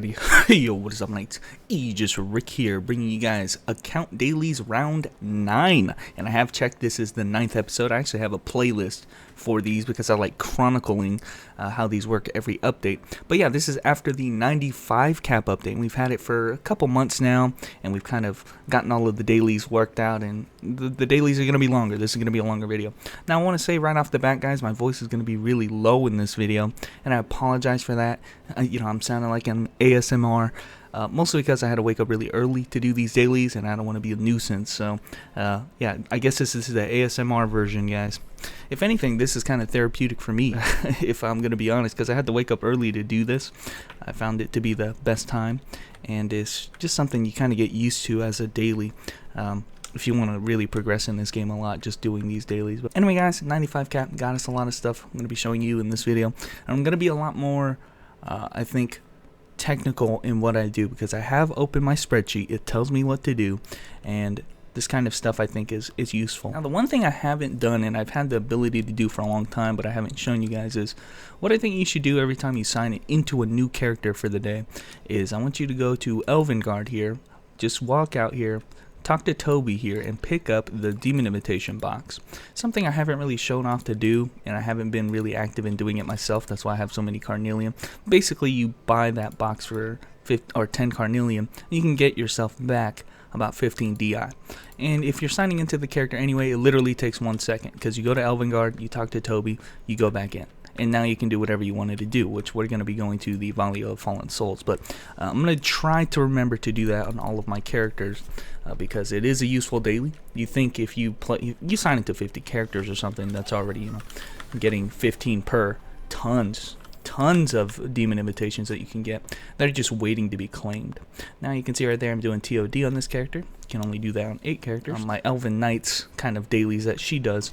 already. Yo, what is up, mates? Just Rick here, bringing you guys Account Dailies Round 9. And I have checked, this is the 9th episode. I actually have a playlist for these because I like chronicling how these work every update. But yeah, this is after the 95 cap update. We've had it for a couple months now, and we've kind of gotten all of the dailies worked out, and the dailies are going to be longer. This is going to be a longer video. Now, I want to say right off the bat, guys, my voice is going to be really low in this video, and I apologize for that. I'm sounding like an ASMR. Mostly because I had to wake up really early to do these dailies, and I don't want to be a nuisance. So, yeah, I guess this is the ASMR version, guys. If anything, this is kind of therapeutic for me, if I'm going to be honest, because I had to wake up early to do this. I found it to be the best time, and it's just something you kind of get used to as a daily. If you want to really progress in this game a lot, just doing these dailies. But anyway, guys, 95 cap got us a lot of stuff I'm going to be showing you in this video. And I'm going to be a lot more, I think, technical in what I do, because I have opened my spreadsheet. It tells me what to do, and this kind of stuff I think is useful. Now, the one thing I haven't done, and I've had the ability to do for a long time, but I haven't shown you guys, is what I think you should do every time you sign it into a new character for the day. Is I want you to go to Elvengard here, just walk out here, talk to Toby here, and pick up the demon invitation box. Something I haven't really shown off to do, and I haven't been really active in doing it myself. That's why I have so many carnelian. Basically, you buy that box for 10 carnelian, and you can get yourself back about 15 DI. And if you're signing into the character anyway, it literally takes 1 second, because you go to Elvengard, you talk to Toby, you go back in. And now you can do whatever you wanted to do, which we're going to be going to the Valley of Fallen Souls. But I'm going to try to remember to do that on all of my characters, because it is a useful daily. You think if you sign into 50 characters or something, that's already, getting 15 per. Tons of demon invitations that you can get that are just waiting to be claimed. Now you can see right there I'm doing TOD on this character. You can only do that on 8 characters. On my Elven Knights kind of dailies that she does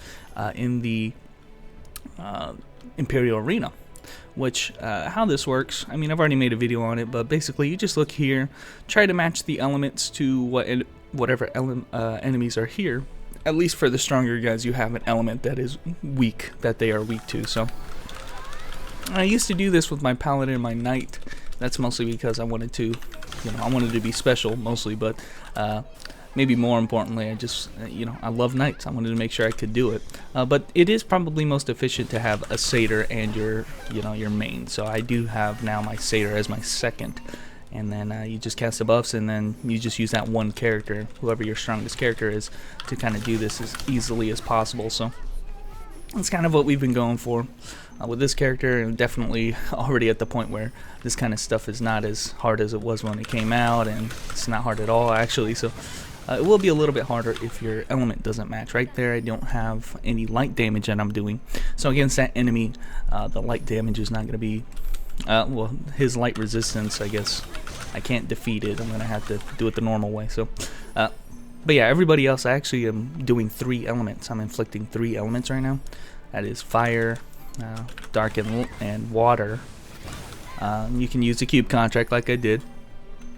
in the Imperial Arena, which how this works, I mean, I've already made a video on it, but basically you just look here, try to match the elements to whatever enemies are here. At least for the stronger guys, you have an element that is weak, that they are weak to. So I used to do this with my paladin and my knight. That's mostly because I wanted to, I wanted to be special mostly, but maybe more importantly, I just, I love knights. I wanted to make sure I could do it. But it is probably most efficient to have a satyr and your main. So I do have now my satyr as my second. And then you just cast the buffs, and then you just use that one character, whoever your strongest character is, to kind of do this as easily as possible. So that's kind of what we've been going for with this character, and definitely already at the point where this kind of stuff is not as hard as it was when it came out, and it's not hard at all actually. So it will be a little bit harder if your element doesn't match. Right there I don't have any light damage that I'm doing, so against that enemy the light damage is not going to be well, his light resistance, I guess I can't defeat it. I'm going to have to do it the normal way. So but yeah, everybody else, I actually am doing 3 elements. I'm inflicting 3 elements right now. That is fire, dark, and water. You can use the cube contract like I did,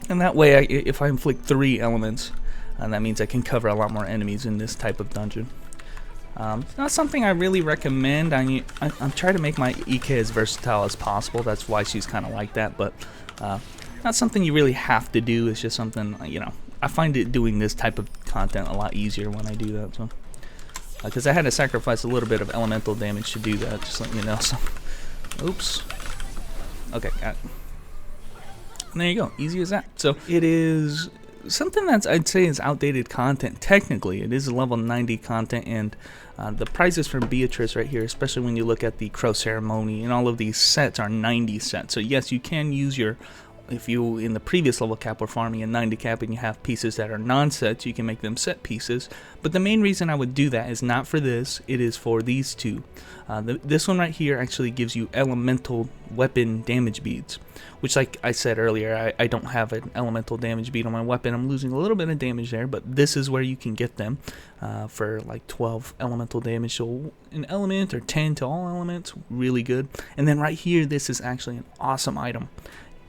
and that way if I inflict 3 elements, that means I can cover a lot more enemies in this type of dungeon. It's not something I really recommend. I'm trying to make my EK as versatile as possible. That's why she's kind of like that, but not something you really have to do. It's just something, I find it doing this type of content a lot easier when I do that. So, because I had to sacrifice a little bit of elemental damage to do that, just letting you know. So, oops. Okay, got it. And there you go, easy as that. So it is something that's, I'd say, is outdated content. Technically, it is level 90 content, and the prizes from Beatrice right here, especially when you look at the Crow Ceremony, and all of these sets are 90 sets. So yes, you can use your, if you in the previous level cap were farming a 90 cap and you have pieces that are non-sets, you can make them set pieces. But the main reason I would do that is not for this, it is for these two. This one right here actually gives you elemental weapon damage beads, which, like I said earlier, I don't have an elemental damage bead on my weapon. I'm losing a little bit of damage there, but this is where you can get them for like 12 elemental damage. So an element or 10 to all elements, really good. And then right here, this is actually an awesome item.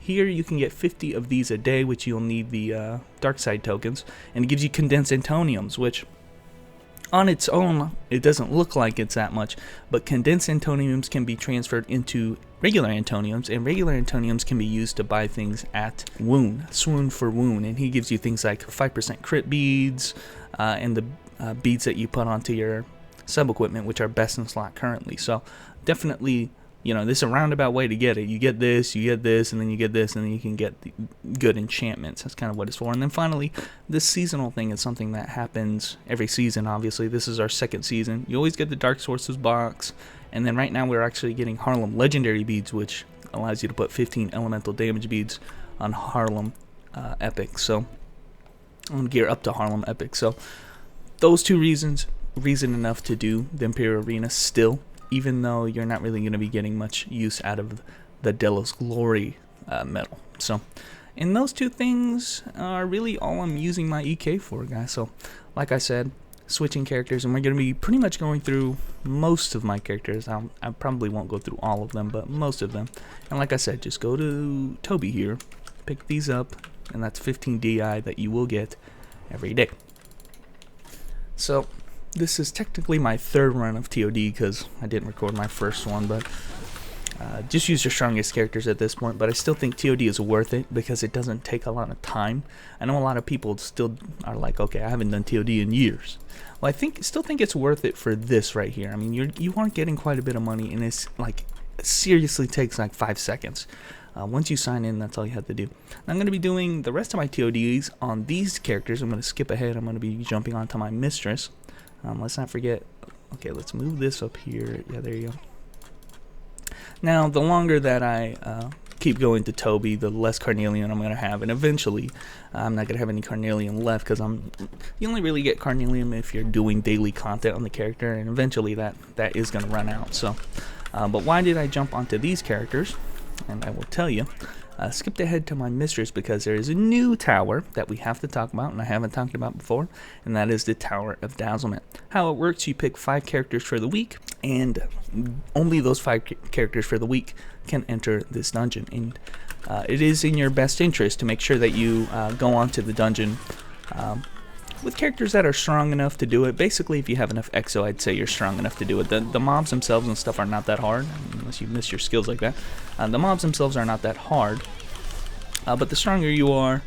Here you can get 50 of these a day, which you'll need the dark side tokens, and it gives you condensed antoniums, which On its own, it doesn't look like it's that much, but condensed antoniums can be transferred into regular antoniums, and regular antoniums can be used to buy things at Swoon for Woon, and he gives you things like 5% crit beads, and the beads that you put onto your sub-equipment, which are best in slot currently. So definitely, you know, this is a roundabout way to get it. You get this, and then you get this, and then you can get the good enchantments. That's kind of what it's for. And then finally, this seasonal thing is something that happens every season, obviously. This is our second season. You always get the Dark Sources box, and then right now we're actually getting Harlem Legendary beads, which allows you to put 15 elemental damage beads on Harlem Epic. So, on gear up to Harlem Epic. So, those two reason enough to do the Imperial Arena still, even though you're not really going to be getting much use out of the Delos Glory medal. So, and those two things are really all I'm using my EK for, guys. So, like I said, switching characters, and we're going to be pretty much going through most of my characters. I probably won't go through all of them, but most of them. And like I said, just go to Toby here, pick these up, and that's 15 DI that you will get every day. So, this is technically my third run of TOD because I didn't record my first one, but just use your strongest characters at this point. But I still think TOD is worth it because it doesn't take a lot of time. I know a lot of people still are like, okay, I haven't done TOD in years. Well, I still think it's worth it for this right here. I mean, you aren't getting quite a bit of money, and it's like, it seriously takes like 5 seconds. Once you sign in, that's all you have to do. I'm going to be doing the rest of my TODs on these characters. I'm going to skip ahead. I'm going to be jumping onto my Mistress. Let's not forget, okay, let's move this up here. Yeah, there you go. Now, the longer that I keep going to Toby, the less Carnelian I'm going to have, and eventually I'm not going to have any Carnelian left because you only really get Carnelian if you're doing daily content on the character, and eventually that is going to run out. So, but why did I jump onto these characters? And I will tell you. Skipped ahead to my Mistress because there is a new tower that we have to talk about, and I haven't talked about before, and that is the Tower of Dazzlement. How it works, you pick 5 characters for the week, and only those 5 characters for the week can enter this dungeon. And it is in your best interest to make sure that you go on to the dungeon with characters that are strong enough to do it. Basically, if you have enough exo, I'd say you're strong enough to do it. The mobs themselves and stuff are not that hard, unless you miss your skills like that. The mobs themselves are not that hard, but the stronger you are,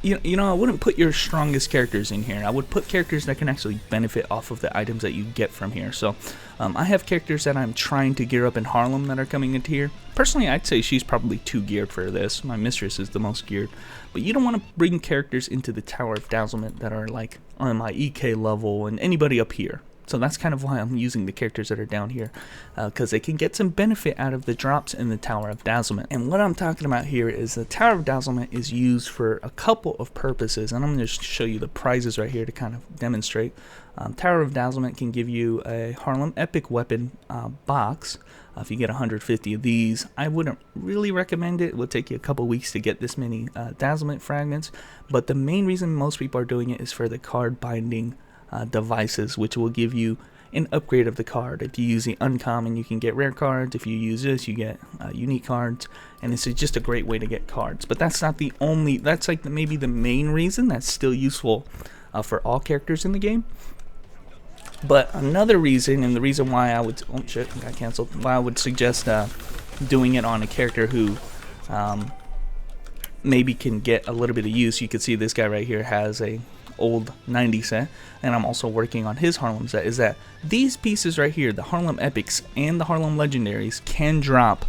you know, I wouldn't put your strongest characters in here. I would put characters that can actually benefit off of the items that you get from here. So, I have characters that I'm trying to gear up in Harlem that are coming into here. Personally, I'd say she's probably too geared for this. My Mistress is the most geared. But you don't want to bring characters into the Tower of Dazzlement that are like on my EK level and anybody up here. So that's kind of why I'm using the characters that are down here, because they can get some benefit out of the drops in the Tower of Dazzlement. And what I'm talking about here is the Tower of Dazzlement is used for a couple of purposes, and I'm going to show you the prizes right here to kind of demonstrate. Tower of Dazzlement can give you a Harlem Epic Weapon box. If you get 150 of these, I wouldn't really recommend it. It will take you a couple weeks to get this many Dazzlement fragments, but the main reason most people are doing it is for the card binding devices, which will give you an upgrade of the card. If you use the uncommon, you can get rare cards. If you use this, you get unique cards, and this is just a great way to get cards. But that's not the only, that's like maybe the main reason. That's still useful for all characters in the game. But another reason, and the reason why I would, oh shit, got canceled, why I would suggest doing it on a character who maybe can get a little bit of use. You can see this guy right here has a old 90 set, and I'm also working on his Harlem set, is that these pieces right here, the Harlem Epics and the Harlem Legendaries, can drop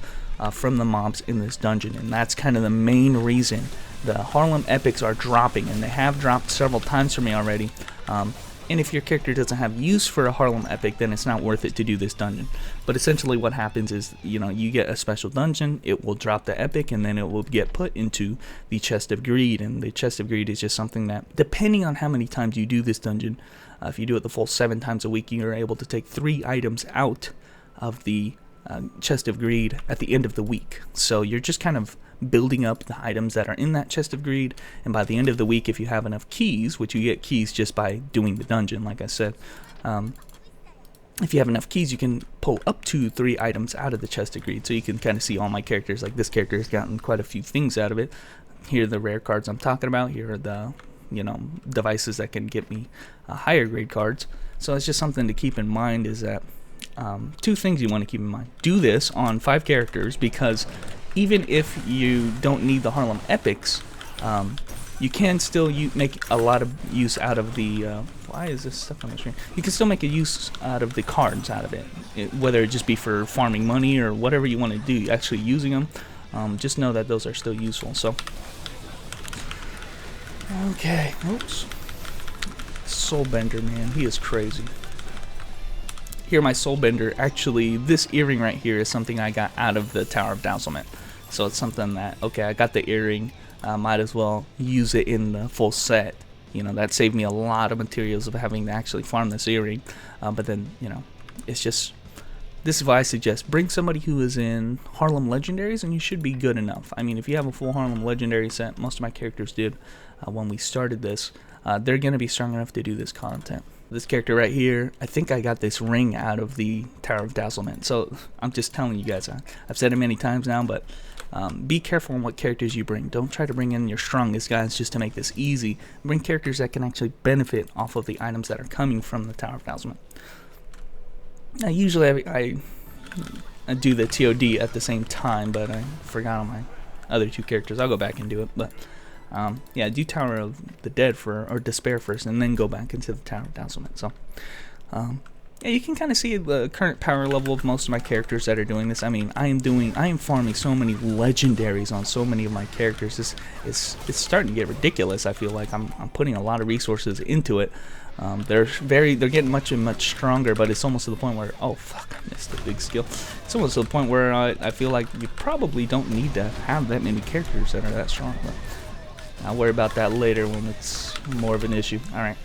from the mobs in this dungeon, and that's kind of the main reason the Harlem Epics are dropping, and they have dropped several times for me already. And if your character doesn't have use for a Harlem Epic, then it's not worth it to do this dungeon. But essentially what happens is, you know, you get a special dungeon, it will drop the Epic, and then it will get put into the Chest of Greed. And the Chest of Greed is just something that, depending on how many times you do this dungeon, if you do it the full 7 times a week, you're able to take 3 items out of the Chest of Greed at the end of the week. So you're just kind of building up the items that are in that Chest of Greed, and by the end of the week, if you have enough keys, which you get keys just by doing the dungeon, like I said, if you have enough keys, you can pull up to 3 items out of the Chest of Greed. So you can kind of see all my characters. Like this character has gotten quite a few things out of it. Here are the rare cards I'm talking about. Here are the devices that can get me higher grade cards. So it's just something to keep in mind, is that two things you want to keep in mind. Do this on 5 characters, because even if you don't need the Harlem Epics, you can still make a lot of use out of the why is this stuff on the screen? You can still make a use out of the cards out of it, whether it just be for farming money or whatever you want to do, actually using them. Just know that those are still useful. So okay, oops. Soulbender, man, he is crazy. Here, my Soulbender, actually, this earring right here is something I got out of the Tower of Dazzlement. So it's something that, okay, I got the earring, might as well use it in the full set. That saved me a lot of materials of having to actually farm this earring. But then, it's just, this is why I suggest bring somebody who is in Harlem Legendaries, and you should be good enough. I mean, if you have a full Harlem Legendary set, most of my characters did when we started this, they're going to be strong enough to do this content. This character right here, I think I got this ring out of the Tower of Dazzlement. So I'm just telling you guys, I've said it many times now, but be careful on what characters you bring. Don't try to bring in your strongest guys just to make this easy. Bring characters that can actually benefit off of the items that are coming from the Tower of Dazzlement. Now, usually I do the TOD at the same time, but I forgot on my other 2 characters. I'll go back and do it, but yeah, do Tower of the Dead or Despair first, and then go back into the Tower of Dazzlement. So, yeah, you can kind of see the current power level of most of my characters that are doing this. I mean, I am farming so many legendaries on so many of my characters. It's starting to get ridiculous. I feel like I'm putting a lot of resources into it. They're getting much stronger, but it's almost to the point where, oh fuck, I missed a big skill. It's almost to the point where I feel like you probably don't need to have that many characters that are that strong. But I'll worry about that later when it's more of an issue. Alright.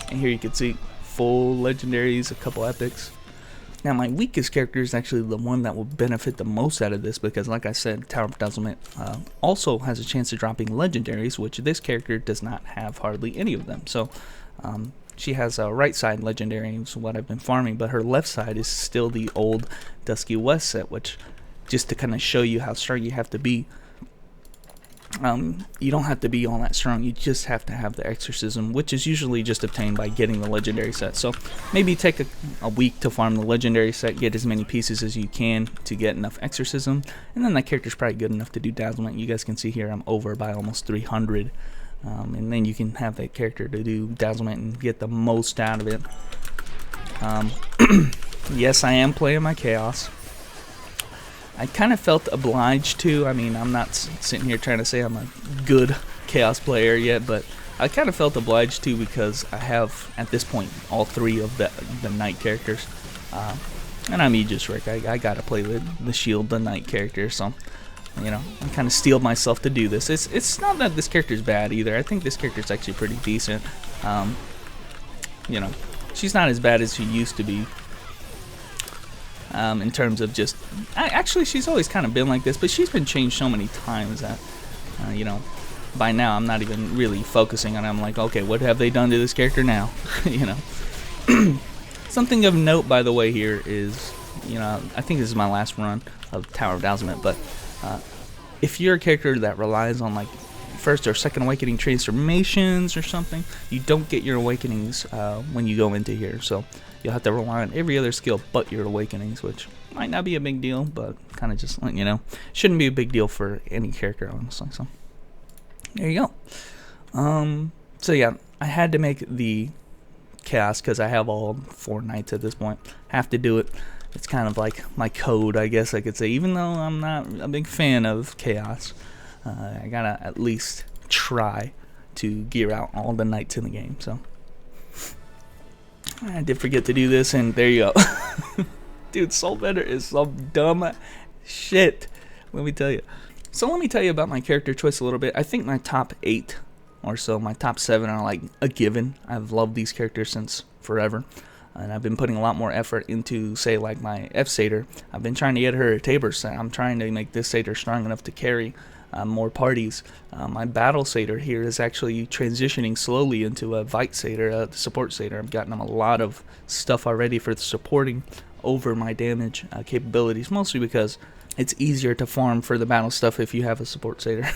And here you can see full legendaries, a couple epics. Now, my weakest character is actually the one that will benefit the most out of this, because like I said, Tower of Dazzlement also has a chance of dropping legendaries, which this character does not have hardly any of them. So she has a right side legendary, is what I've been farming, but her left side is still the old Dusky West set, which, just to kind of show you how strong you have to be, you don't have to be all that strong. You just have to have the exorcism, which is usually just obtained by getting the legendary set. So maybe take a week to farm the legendary set, get as many pieces as you can to get enough exorcism, and then that character's probably good enough to do dazzlement. You guys can see here I'm over by almost 300, and then you can have that character to do dazzlement and get the most out of it. Yes, I am playing my chaos. I kind of felt obliged to. I mean, I'm not sitting here trying to say I'm a good chaos player yet, but I kind of felt obliged to, because I have, at this point, all 3 of the knight characters. And I'm Aegis Rick. I gotta play the shield, the knight character, so, I kind of steeled myself to do this. It's not that this character's bad either. I think this character's actually pretty decent. She's not as bad as she used to be. In terms of just, actually she's always kind of been like this, but she's been changed so many times that, by now I'm not even really focusing on it. I'm like, okay, what have they done to this character now? Something of note, by the way, here is, I think this is my last run of Tower of Dazzlement, but if you're a character that relies on like first or second awakening transformations or something, you don't get your awakenings when you go into here. So you'll have to rely on every other skill but your awakenings, which might not be a big deal, but kind of just letting you know. Shouldn't be a big deal for any character, honestly. So there you go. So yeah, I had to make the chaos because I have all 4 knights at this point. Have to do it. It's kind of like my code, I guess I could say. Even though I'm not a big fan of chaos, I gotta at least try to gear out all the knights in the game. So I did forget to do this, and there you go. Dude, Soulbender is some dumb shit, let me tell you. So let me tell you about my character choice a little bit. I think my top 8 or so, my top 7 are like a given. I've loved these characters since forever, and I've been putting a lot more effort into, say, like my F Satyr. I've been trying to get her a Tabor set. I'm trying to make this Satyr strong enough to carry more parties. My Battle Satyr here is actually transitioning slowly into a Vite Satyr, the support Satyr. I've gotten him a lot of stuff already for the supporting over my damage capabilities, mostly because it's easier to farm for the battle stuff if you have a support satyr.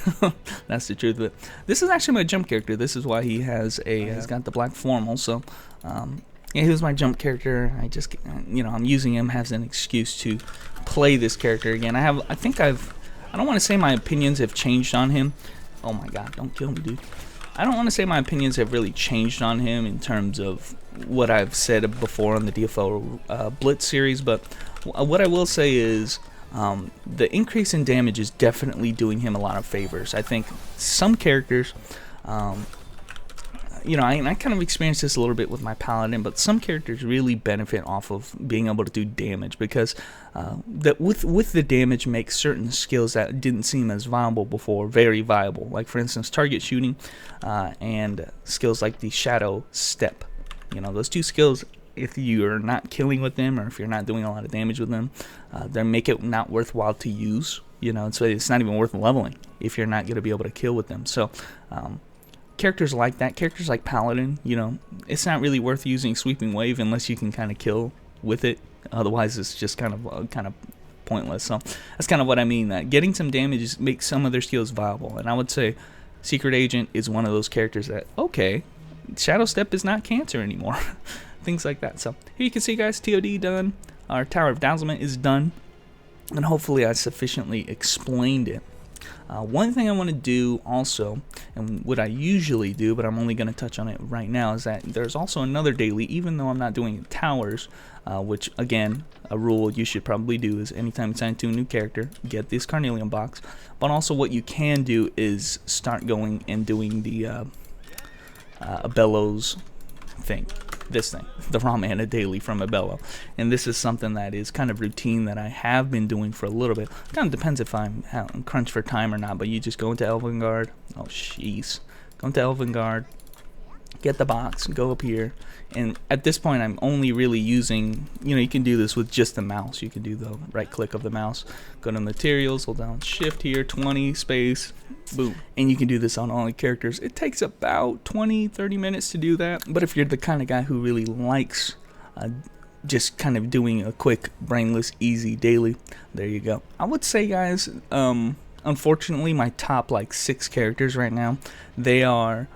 That's the truth of it. This is actually my jump character. This is why he has he's got the black formal. So yeah, he was my jump character. I just, I'm using him as an excuse to play this character again. I don't want to say my opinions have changed on him. Oh my god, don't kill me, dude. I don't want to say my opinions have really changed on him in terms of what I've said before on the DFO Blitz series, but what I will say is the increase in damage is definitely doing him a lot of favors. I think some characters, I kind of experienced this a little bit with my paladin, but some characters really benefit off of being able to do damage, because with the damage makes certain skills that didn't seem as viable before very viable. Like for instance, target shooting and skills like the shadow step. Those two skills, if you're not killing with them or if you're not doing a lot of damage with them, they make it not worthwhile to use. So it's not even worth leveling if you're not going to be able to kill with them. So characters like that, characters like Paladin, it's not really worth using Sweeping Wave unless you can kind of kill with it. Otherwise, it's just kind of pointless. So that's kind of what I mean. That getting some damage makes some of their skills viable, and I would say Secret Agent is one of those characters that, okay, Shadow Step is not cancer anymore. Things like that. So here you can see, guys, TOD done. Our Tower of Dazzlement is done, and hopefully I sufficiently explained it. One thing I want to do also, and what I usually do, but I'm only going to touch on it right now, is that there's also another daily, even though I'm not doing towers, which, again, a rule you should probably do is anytime you sign to a new character, get this Carnelian box. But also what you can do is start going and doing the Bellows thing. This thing, the raw mana daily from Abello, and this is something that is kind of routine that I have been doing for a little bit. Kind of depends if I'm crunched for time or not, but you just go into Elvengard. Oh jeez, go into Elvengard, get the box, go up here, and at this point I'm only really using, you can do this with just the mouse. You can do the right click of the mouse, go to materials, hold down shift here, 20 space, boom, and you can do this on all the characters. It takes about 20-30 minutes to do that, but if you're the kind of guy who really likes just kind of doing a quick, brainless, easy daily, there you go. I would say, guys, unfortunately my top 6 characters right now, they are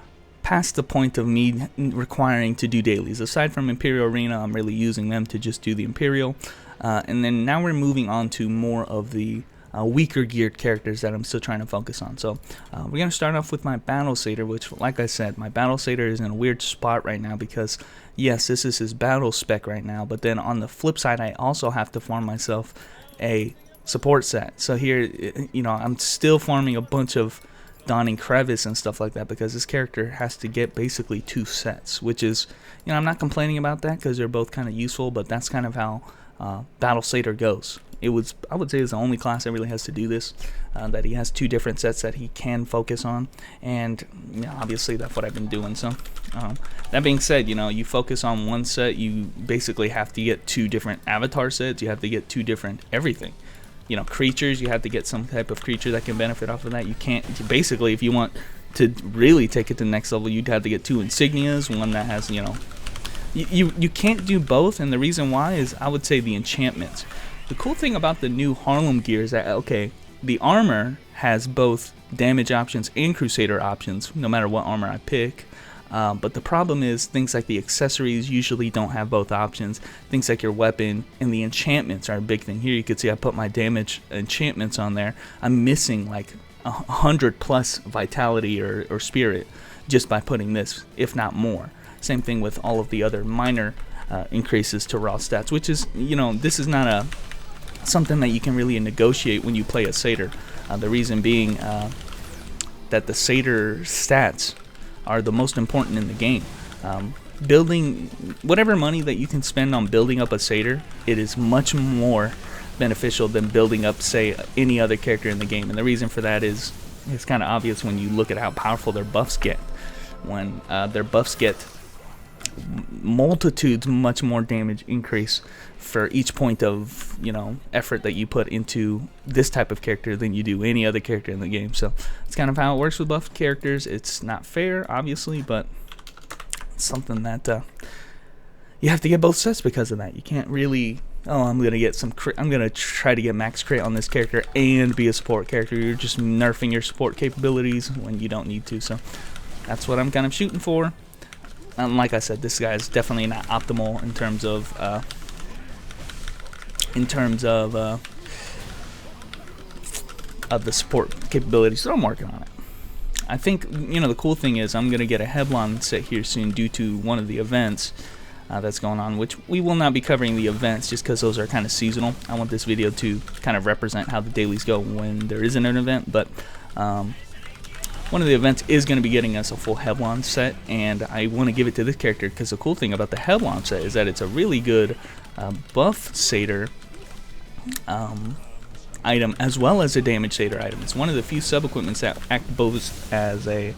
past the point of me requiring to do dailies. Aside from Imperial Arena, I'm really using them to just do the Imperial, and then now we're moving on to more of the weaker geared characters that I'm still trying to focus on. So we're going to start off with my Battle Satyr, which, like I said, my Battle Satyr is in a weird spot right now because, yes, this is his battle spec right now, but then on the flip side, I also have to farm myself a support set. So here, I'm still farming a bunch of Donning Crevice and stuff like that because this character has to get basically 2 sets, which is, I'm not complaining about that because they're both kind of useful, but that's kind of how Battle Satyr goes. I would say it's the only class that really has to do this, that he has 2 different sets that he can focus on, and obviously that's what I've been doing. So that being said, you focus on one set, you basically have to get 2 different avatar sets, you have to get 2 different everything. Creatures, you have to get some type of creature that can benefit off of that. You can't, basically, if you want to really take it to the next level, you'd have to get 2 insignias, one that has, you can't do both, and the reason why is, I would say, the enchantments. The cool thing about the new Harlem gear is that, okay, the armor has both damage options and Crusader options, no matter what armor I pick. But the problem is things like the accessories usually don't have both options. Things like your weapon and the enchantments are a big thing. Here you can see I put my damage enchantments on there. I'm missing like 100+ vitality or spirit just by putting this, if not more. Same thing with all of the other minor increases to raw stats, which is, this is not something that you can really negotiate when you play a Satyr. The reason being that the Satyr stats are the most important in the game. Building whatever money that you can spend on building up a Satyr, it is much more beneficial than building up, say, any other character in the game. And the reason for that is, it's kind of obvious when you look at how powerful their buffs get. When their buffs get multitudes much more damage increase for each point of effort that you put into this type of character than you do any other character in the game. So it's kind of how it works with buffed characters. It's not fair, obviously, but it's something that you have to get both sets because of that. You can't really oh, I'm gonna get some crit. I'm gonna try to get max crit on this character and be a support character. You're just nerfing your support capabilities when you don't need to. So that's what I'm kind of shooting for. And like I said, this guy is definitely not optimal in terms of the support capabilities. So I'm working on it. I think, you know, the cool thing is I'm gonna get a Heblon set here soon due to one of the events that's going on, which we will not be covering the events just because those are kind of seasonal. I want this video to kind of represent how the dailies go when there isn't an event, but one of the events is going to be getting us a full Heblon set, and I want to give it to this character because the cool thing about the Heblon set is that it's a really good buff satyr item as well as a damage satyr item. It's one of the few sub-equipments that act both as a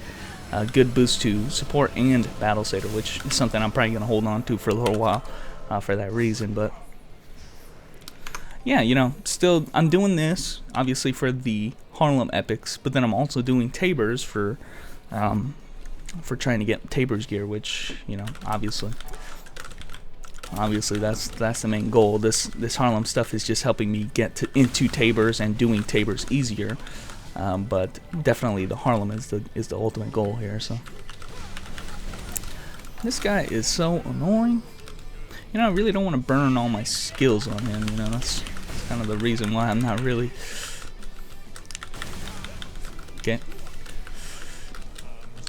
good boost to support and battle satyr, which is something I'm probably going to hold on to for a little while for that reason. But yeah, you know, still I'm doing this obviously for the Harlem epics, but then I'm also doing Tabers for trying to get Tabers gear, which, you know, obviously that's the main goal. This Harlem stuff is just helping me get into Tabers and doing Tabers easier. But definitely the Harlem is the ultimate goal here. So this guy is so annoying. You know, I really don't want to burn all my skills on him. You know, that's kind of the reason why I'm not really. Okay.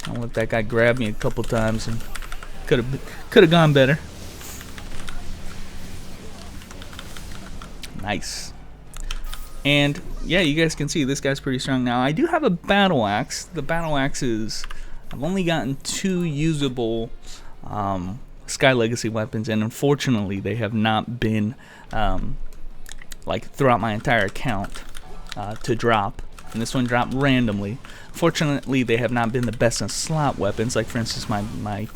I'll let that guy grab me a couple times and could have gone better. Nice. And yeah, you guys can see this guy's pretty strong. Now I do have a battle axe. The battle axe is, I've only gotten 2 usable Sky Legacy weapons, and unfortunately they have not been like throughout my entire account to drop. And this one dropped randomly. Fortunately, they have not been the best in slot weapons. Like for instance, my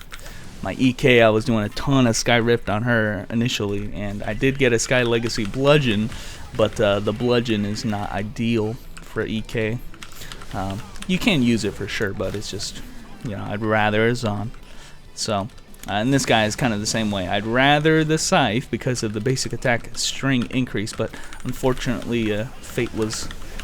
EK, I was doing a ton of Sky Rift on her initially, and I did get a Sky Legacy bludgeon, but the bludgeon is not ideal for EK. You can use it for sure, but it's just, you know, I'd rather a Zon. So, and this guy is kind of the same way. I'd rather the Scythe because of the basic attack string increase, but unfortunately, Fate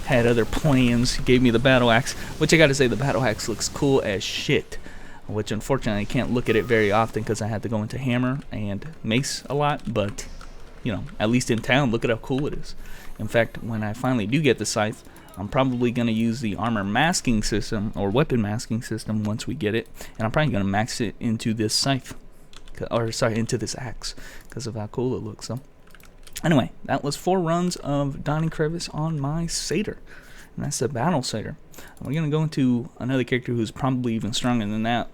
had other plans. He gave me the battle axe, which I gotta say, the battle axe looks cool as shit. Which unfortunately I can't look at it very often because I had to go into hammer and mace a lot, but you know, at least in town, look at how cool it is. In fact, when I finally do get the scythe, I'm probably going to use the armor masking system or weapon masking system once we get it, and I'm probably going to max it into this scythe, or sorry, into this axe because of how cool it looks. So anyway, that was 4 runs of Donnie Crevice on my satyr, and that's the battle satyr. We're going to go into another character who's probably even stronger than that,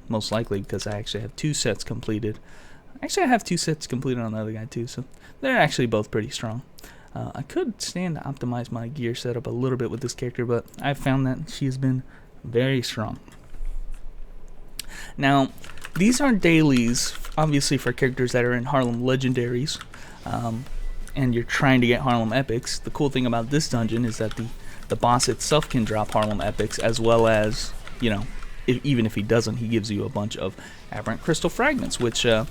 most likely because I actually have 2 sets completed. Actually, I have 2 sets completed on the other guy too, so they're actually both pretty strong. I could stand to optimize my gear setup a little bit with this character, but I've found that she has been very strong. Now, these are dailies, obviously for characters that are in Harlem Legendaries, and you're trying to get Harlem Epics. The cool thing about this dungeon is that the boss itself can drop Harlem Epics, as well as, you know, even if he doesn't, he gives you a bunch of aberrant crystal fragments, which are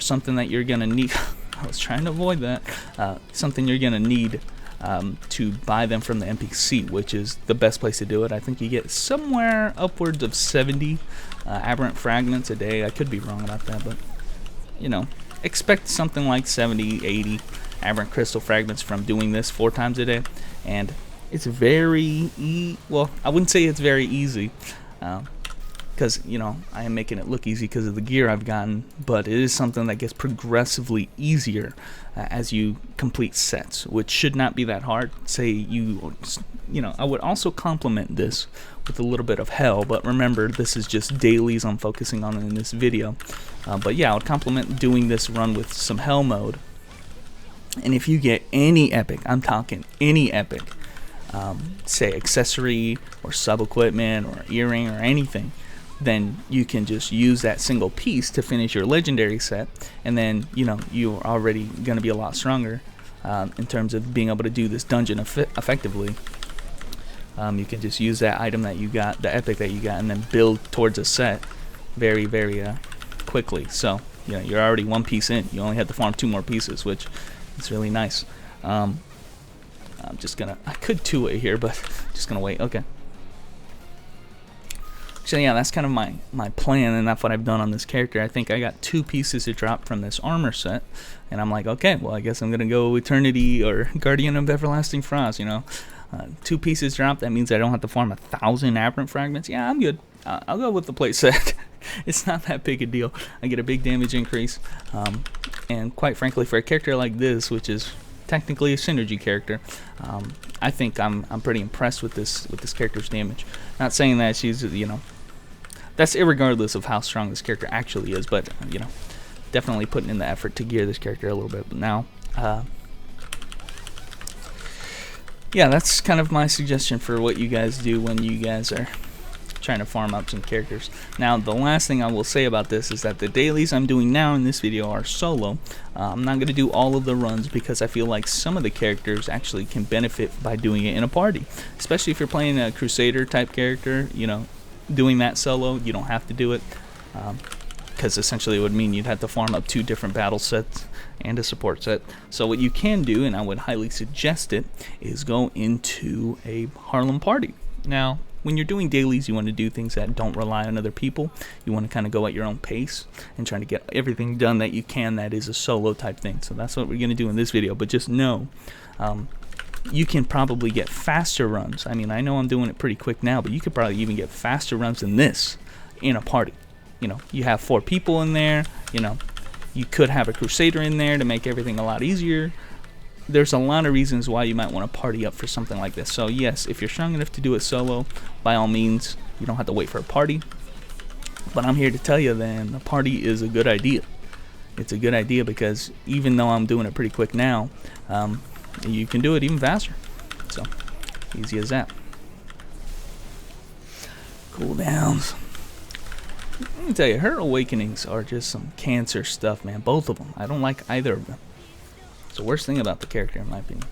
something that you're gonna need. I was trying to avoid that. Something you're gonna need to buy them from the NPC, which is the best place to do it. I think you get somewhere upwards of 70 aberrant fragments a day. I could be wrong about that, but you know, expect something like 70, 80 aberrant crystal fragments from doing this 4 times a day. And it's very well, I wouldn't say it's very easy, because, you know, I am making it look easy because of the gear I've gotten, but it is something that gets progressively easier as you complete sets, which should not be that hard. Say you know, I would also complement this with a little bit of hell, but remember, this is just dailies I'm focusing on in this video. But yeah, I would complement doing this run with some hell mode. And if you get any epic, I'm talking any epic, say accessory or sub equipment or earring or anything, then you can just use that single piece to finish your legendary set, and then, you know, you're already going to be a lot stronger in terms of being able to do this dungeon effectively. You can just use that item that you got, the epic that you got, and then build towards a set very, very quickly. So you know, you're already one piece in. You only had to farm 2 more pieces, which is really nice. I'm just gonna, I could 2-way here, but just gonna wait. Okay. So yeah, that's kind of my plan, and that's what I've done on this character. I think I got 2 pieces to drop from this armor set, and I'm like, okay, well, I guess I'm gonna go Eternity or Guardian of Everlasting Frost. You know, 2 pieces dropped. That means I don't have to farm 1,000 aberrant fragments. Yeah, I'm good. I'll go with the plate set. It's not that big a deal. I get a big damage increase, and quite frankly, for a character like this, which is technically a synergy character, I think I'm pretty impressed with this character's damage. Not saying that she's, you know, that's irregardless of how strong this character actually is, but you know, definitely putting in the effort to gear this character a little bit. But now, yeah, that's kind of my suggestion for what you guys do when you guys are trying to farm up some characters. Now, the last thing I will say about this is that the dailies I'm doing now in this video are solo. I'm not going to do all of the runs because I feel like some of the characters actually can benefit by doing it in a party, especially if you're playing a Crusader type character. You know, doing that solo, you don't have to do it, because essentially it would mean you'd have to farm up 2 different battle sets and a support set. So what you can do, and I would highly suggest it, is go into a Harlem party. Now, when you're doing dailies, you want to do things that don't rely on other people. You want to kind of go at your own pace and try to get everything done that you can that is a solo type thing. So that's what we're going to do in this video. But just know, you can probably get faster runs. I mean, I know I'm doing it pretty quick now, but you could probably even get faster runs than this in a party. You know, you have 4 people in there. You know, you could have a Crusader in there to make everything a lot easier. There's a lot of reasons why you might want to party up for something like this. So yes, if you're strong enough to do it solo, by all means, you don't have to wait for a party. But I'm here to tell you then, a party is a good idea. It's a good idea because even though I'm doing it pretty quick now, you can do it even faster. So easy as that. Cooldowns. Let me tell you, her awakenings are just some cancer stuff, man. Both of them. I don't like either of them. It's the worst thing about the character, in my opinion.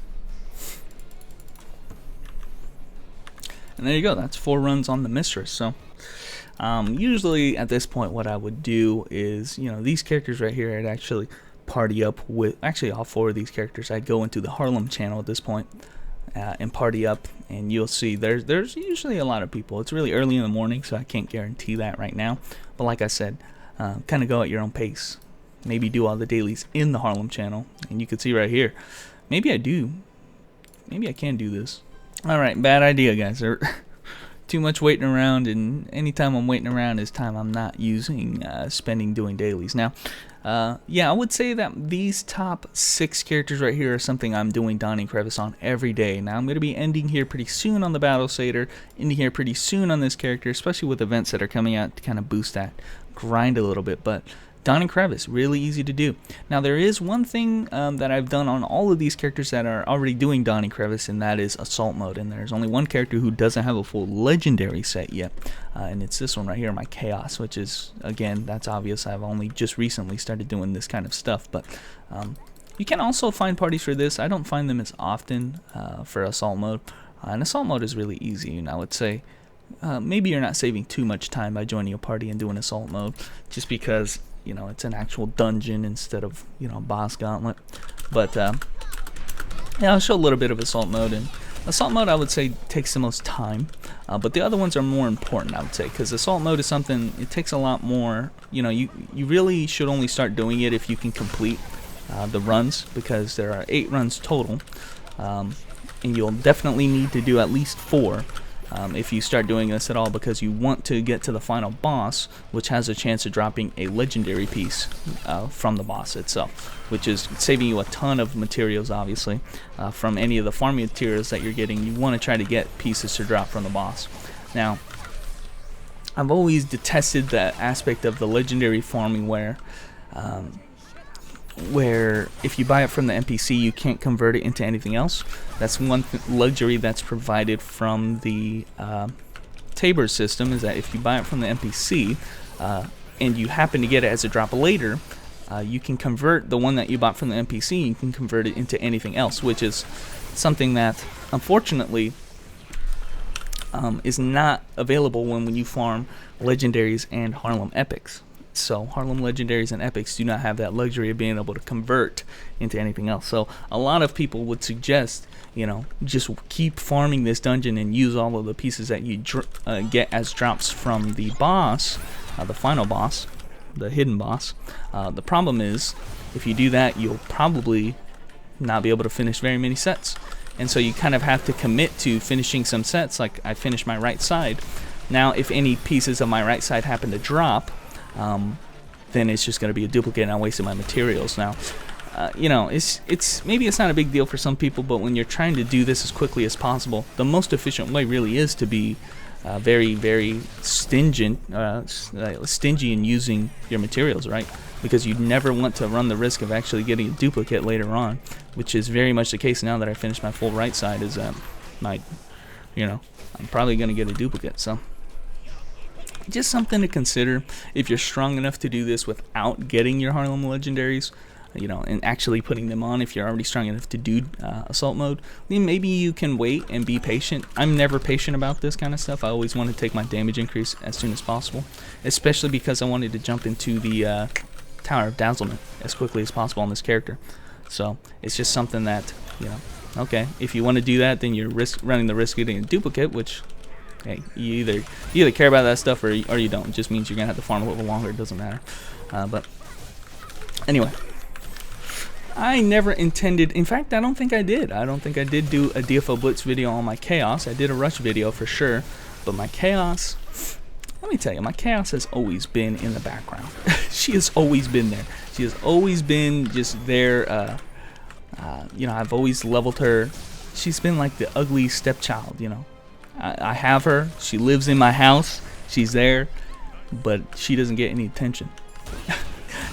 And there you go. That's 4 runs on the Mistress. So, usually at this point, what I would do is, you know, these characters right here, I'd actually party up with. Actually, all 4 of these characters, I'd go into the Harlem channel at this point and party up. And you'll see there's usually a lot of people. It's really early in the morning, so I can't guarantee that right now. But like I said, kind of go at your own pace. Maybe do all the dailies in the Harlem channel, and you can see right here. Maybe I do. Maybe I can do this. Alright, bad idea, guys. Too much waiting around, and anytime I'm waiting around is time I'm not using, spending doing dailies. Now, yeah, I would say that these top 6 characters right here are something I'm doing Donning Crevice on every day. Now, I'm going to be ending here pretty soon on the Battle Satyr, ending here pretty soon on this character, especially with events that are coming out to kind of boost that grind a little bit, but Donning Crevice, really easy to do. Now, there is one thing that I've done on all of these characters that are already doing Donning Crevice, and that is Assault Mode. And there's only one character who doesn't have a full Legendary set yet, and it's this one right here, my Chaos, which is, again, that's obvious. I've only just recently started doing this kind of stuff, but you can also find parties for this. I don't find them as often for Assault Mode, and Assault Mode is really easy, and I would say maybe you're not saving too much time by joining a party and doing Assault Mode, just because, you know, it's an actual dungeon instead of, you know, boss gauntlet. But yeah, I'll show a little bit of Assault Mode. And Assault Mode, I would say, takes the most time, but the other ones are more important, I would say, because Assault Mode is something, it takes a lot more. You know, you really should only start doing it if you can complete the runs, because there are 8 runs total, and you'll definitely need to do at least 4 if you start doing this at all, because you want to get to the final boss, which has a chance of dropping a legendary piece from the boss itself, which is saving you a ton of materials, obviously, from any of the farming materials that you're getting. You want to try to get pieces to drop from the boss. Now, I've always detested that aspect of the legendary farming where if you buy it from the NPC, you can't convert it into anything else. That's one luxury that's provided from the Tabor system, is that if you buy it from the NPC and you happen to get it as a drop later, you can convert the one that you bought from the NPC, you can convert it into anything else, which is something that, unfortunately, is not available when you farm legendaries and Harlem epics. So Harlem Legendaries and Epics do not have that luxury of being able to convert into anything else. So a lot of people would suggest, you know, just keep farming this dungeon and use all of the pieces that you get as drops from the boss, the final boss, the hidden boss. The problem is, if you do that, you'll probably not be able to finish very many sets. And so you kind of have to commit to finishing some sets. Like I finished my right side. Now if any pieces of my right side happen to drop, then it's just going to be a duplicate and I wasted my materials. Now you know, it's maybe it's not a big deal for some people, but when you're trying to do this as quickly as possible, the most efficient way really is to be very, very stingy in using your materials, right? Because you never want to run the risk of actually getting a duplicate later on, which is very much the case now that I finished my full right side. Is you know, I'm probably going to get a duplicate. So just something to consider if you're strong enough to do this without getting your Harlem Legendaries, you know, and actually putting them on. If you're already strong enough to do assault mode, then maybe you can wait and be patient. I'm never patient about this kind of stuff. I always want to take my damage increase as soon as possible, especially because I wanted to jump into the Tower of Dazzlement as quickly as possible on this character. So it's just something that, you know, okay, if you want to do that, then you're running the risk of getting a duplicate, which, hey, you either care about that stuff or you don't. It just means you're gonna have to farm a little longer. It doesn't matter. But anyway, I never intended, in fact, I don't think I did do a DFO Blitz video on my Chaos. I did a Rush video for sure, but my Chaos, let me tell you, my Chaos has always been in the background. She has always been there. She has always been just there. You know, I've always leveled her. She's been like the ugly stepchild, you know. I have her. She lives in my house. She's there, but she doesn't get any attention.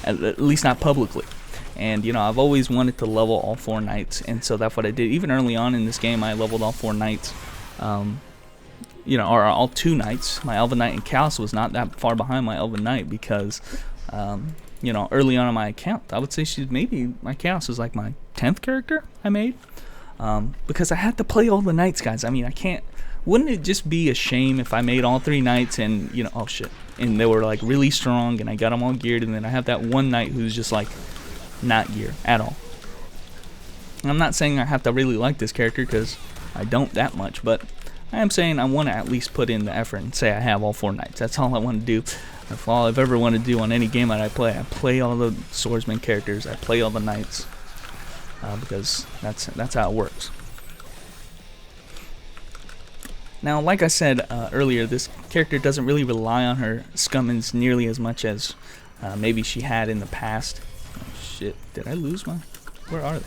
At least not publicly. And, you know, I've always wanted to level all 4 knights, and so that's what I did. Even early on in this game, I leveled all 4 knights. You know, or all 2 knights. My Elven Knight and Chaos was not that far behind my Elven Knight because, you know, early on in my account, I would say my Chaos is like my 10th character I made. Because I had to play all the knights, guys. I mean, I can't. Wouldn't it just be a shame if I made all 3 knights and, you know, oh shit, and they were like really strong and I got them all geared, and then I have that one knight who's just like not geared at all. And I'm not saying I have to really like this character because I don't that much, but I am saying I want to at least put in the effort and say I have all 4 knights. That's all I want to do. That's all I've ever wanted to do on any game that I play. I play all the swordsman characters. I play all the knights because that's how it works. Now, like I said earlier, this character doesn't really rely on her summons nearly as much as maybe she had in the past. Oh shit, did I lose my... Where are they?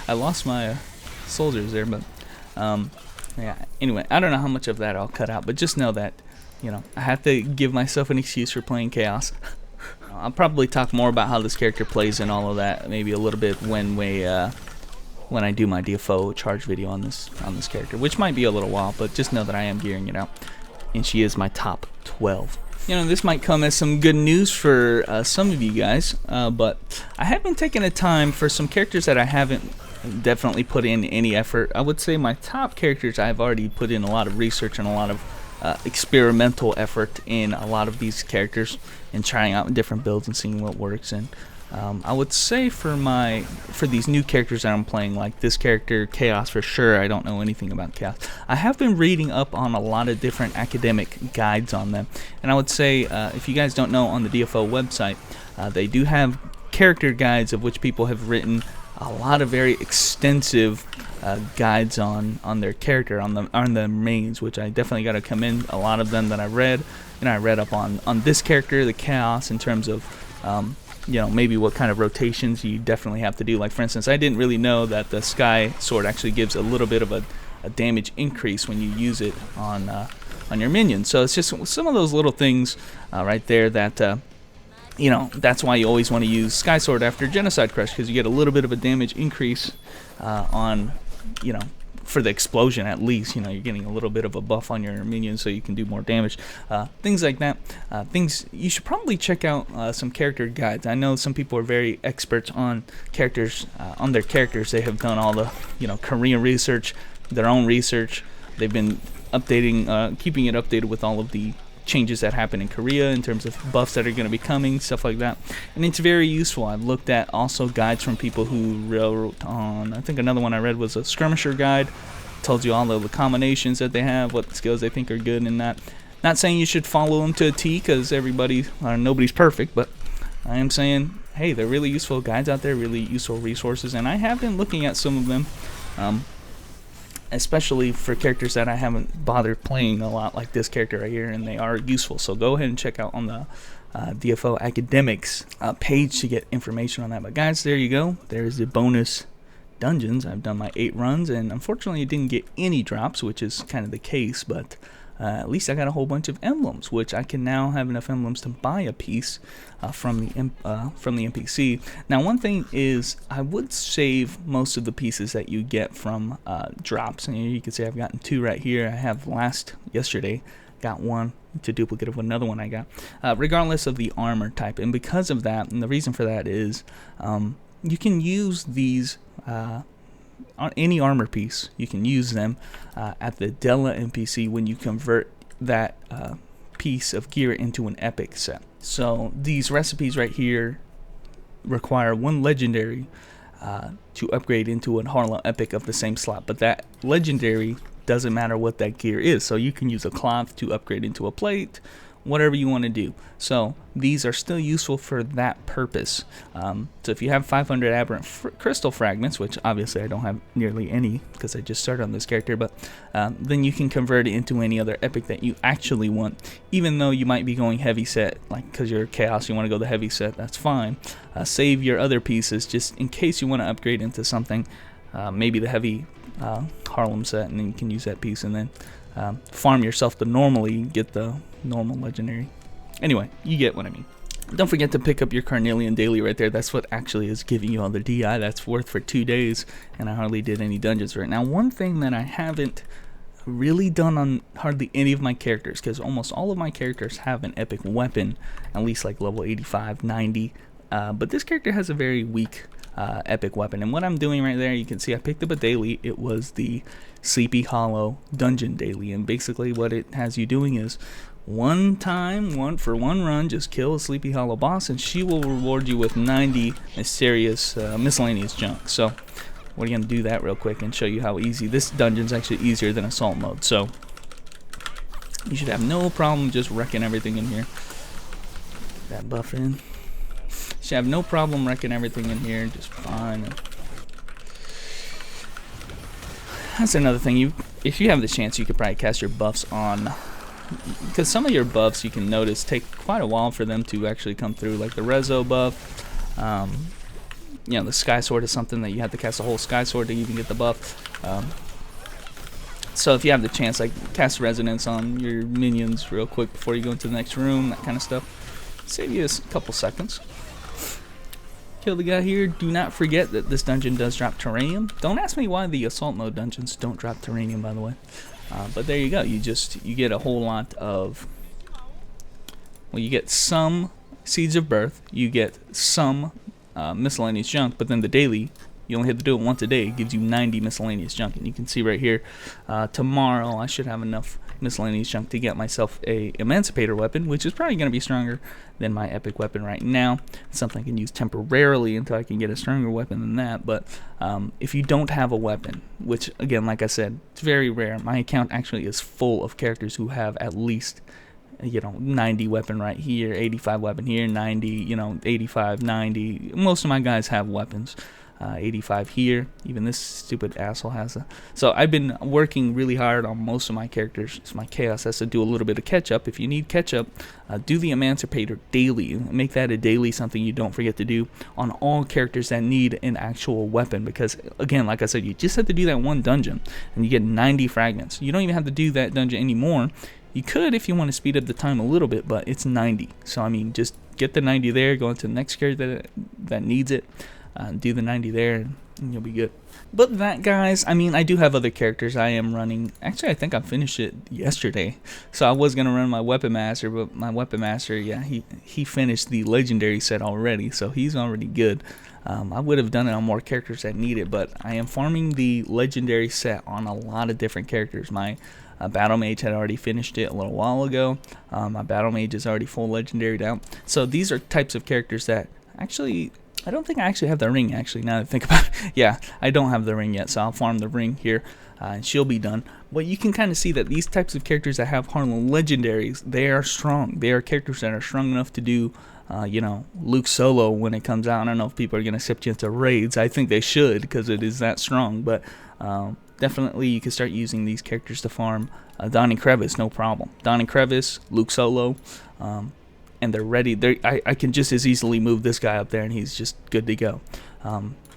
I lost my soldiers there, but yeah, anyway, I don't know how much of that I'll cut out, but just know that, you know, I have to give myself an excuse for playing Chaos. I'll probably talk more about how this character plays and all of that, maybe a little bit when I do my DFO charge video on this character, which might be a little while, but just know that I am gearing it out, and she is my top 12. You know, this might come as some good news for some of you guys, but I have been taking a time for some characters that I haven't definitely put in any effort. I would say my top characters I've already put in a lot of research and a lot of experimental effort in a lot of these characters and trying out different builds and seeing what works. And I would say for these new characters that I'm playing, like this character Chaos, for sure I don't know anything about Chaos. I have been reading up on a lot of different academic guides on them, and I would say if you guys don't know, on the DFO website they do have character guides of which people have written a lot of very extensive guides on their character, on the mains, which I definitely got to commend a lot of them that I read. And I read up on this character, the Chaos, in terms of you know, maybe what kind of rotations you definitely have to do. Like, for instance, I didn't really know that the Sky Sword actually gives a little bit of a damage increase when you use it on your minions. So it's just some of those little things right there that you know, that's why you always want to use Sky Sword after Genocide Crush, because you get a little bit of a damage increase on, you know, for the explosion at least. You know, you're getting a little bit of a buff on your minions so you can do more damage. Things like that. Things you should probably check out some character guides. I know some people are very experts on characters, on their characters. They have done all the, you know, Korean research, their own research. They've been updating, keeping it updated with all of the changes that happen in Korea in terms of buffs that are going to be coming, stuff like that. And it's very useful. I've looked at also guides from people who wrote on, I think another one I read was a skirmisher guide. Tells you all of the combinations that they have, what skills they think are good and not. Not saying you should follow them to a T, because nobody's perfect, but I am saying, hey, they're really useful guides out there, really useful resources, and I have been looking at some of them, especially for characters that I haven't bothered playing a lot, like this character right here, and they are useful. So go ahead and check out on the DFO Academics page to get information on that. But guys, there you go. There's the bonus dungeons. I've done my 8 runs, and unfortunately I didn't get any drops, which is kind of the case, but at least I got a whole bunch of emblems, which I can now have enough emblems to buy a piece from the NPC. Now, one thing is, I would save most of the pieces that you get from drops. And you can see I've gotten 2 right here. I have yesterday got 1 to duplicate of another one I got, regardless of the armor type. And because of that, and the reason for that is, you can use these on any armor piece. You can use them at the Della NPC when you convert that piece of gear into an epic set. So these recipes right here require 1 legendary to upgrade into a Harlem epic of the same slot, but that legendary doesn't matter what that gear is. So you can use a cloth to upgrade into a plate, whatever you want to do. So these are still useful for that purpose. So if you have 500 aberrant crystal fragments, which obviously I don't have nearly any because I just started on this character, but then you can convert it into any other epic that you actually want, even though you might be going heavy set, like because you're chaos, you want to go the heavy set, that's fine. Save your other pieces just in case you want to upgrade into something, maybe the heavy Harlem set, and then you can use that piece and then farm yourself to normally get the normal legendary. Anyway, you get what I mean. Don't forget to pick up your Carnelian Daily right there. That's what actually is giving you all the DI that's worth for 2 days, and I hardly did any dungeons right now. One thing that I haven't really done on hardly any of my characters, because almost all of my characters have an epic weapon, at least like level 85, 90, but this character has a very weak epic weapon. And what I'm doing right there, you can see I picked up a daily. It was the Sleepy Hollow Dungeon Daily, and basically what it has you doing is one run, just kill a Sleepy Hollow boss, and she will reward you with 90 mysterious miscellaneous junk. So we're gonna do that real quick and show you how easy this dungeon's actually easier than assault mode. So you should have no problem just wrecking everything in here. That buff in. You should have no problem wrecking everything in here, just fine. That's another thing. If you have the chance, you could probably cast your buffs on, because some of your buffs you can notice take quite a while for them to actually come through, like the Rezo buff. You know, the Sky Sword is something that you have to cast a whole Sky Sword to even get the buff. So if you have the chance, like cast Resonance on your minions real quick before you go into the next room, that kind of stuff. Save you a couple seconds. Kill the guy here. Do not forget that this dungeon does drop terranium. Don't ask me why the assault mode dungeons don't drop terranium, by the way. But there you go. You get a whole lot of, well, you get some Seeds of Birth, you get some miscellaneous junk, but then the daily, you only have to do it once a day. It gives you 90 miscellaneous junk, and you can see right here, tomorrow I should have enough miscellaneous junk to get myself a Emancipator weapon, which is probably going to be stronger than my epic weapon right now. It's something I can use temporarily until I can get a stronger weapon than that. But if you don't have a weapon, which again, like I said, it's very rare. My account actually is full of characters who have at least, you know, 90 weapon right here, 85 weapon here, 90, you know, 85, 90. Most of my guys have weapons. 85 here. Even this stupid asshole has a. So I've been working really hard on most of my characters. So my chaos has to do a little bit of catch up. If you need catch up, do the Emancipator daily. Make that a daily, something you don't forget to do on all characters that need an actual weapon. Because again, like I said, you just have to do that one dungeon and you get 90 fragments. You don't even have to do that dungeon anymore. You could if you want to speed up the time a little bit, but it's 90. So I mean, just get the 90 there, go into the next character that needs it. Do the 90 there and you'll be good. But that, guys, I mean, I do have other characters I am running. Actually, I think I finished it yesterday. So I was going to run my Weapon Master, but my Weapon Master, yeah, he finished the Legendary set already, so he's already good. I would have done it on more characters that need it, but I am farming the Legendary set on a lot of different characters. My Battle Mage had already finished it a little while ago. My Battle Mage is already full legendary down. So these are types of characters that actually, I don't think I actually have the ring, actually, now that I think about it. Yeah, I don't have the ring yet, so I'll farm the ring here, and she'll be done. But you can kind of see that these types of characters that have Harlem legendaries, they are strong. They are characters that are strong enough to do, you know, Luke solo when it comes out. I don't know if people are going to accept you into raids. I think they should, because it is that strong. But definitely you can start using these characters to farm Donnie Crevice, no problem. Donnie Crevice, Luke solo, and they're ready. I can just as easily move this guy up there, and he's just good to go.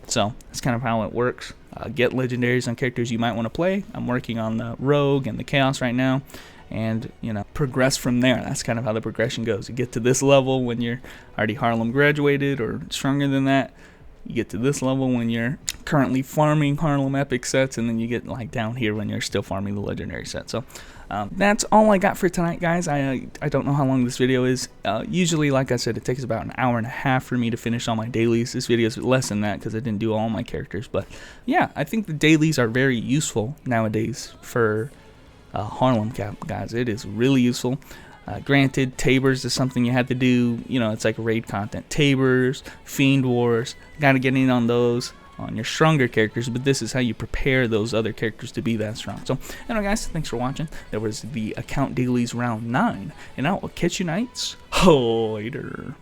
So that's kind of how it works. Get legendaries on characters you might want to play. I'm working on the Rogue and the Chaos right now, and you know, progress from there. That's kind of how the progression goes. You get to this level when you're already Harlem graduated or stronger than that. You get to this level when you're currently farming Harlem epic sets, and then you get like down here when you're still farming the legendary set. So that's all I got for tonight, guys. I don't know how long this video is. Usually, like I said, it takes about an hour and a half for me to finish all my dailies. This video is less than that because I didn't do all my characters. But yeah, I think the dailies are very useful nowadays for Harlem cap, guys. It is really useful. Granted, Tabers is something you had to do, you know, it's like raid content. Tabers, Fiend Wars, gotta get in on those on your stronger characters, but this is how you prepare those other characters to be that strong. So, anyway, guys, thanks for watching. That was the account dailies round 9, and I will catch you nights later.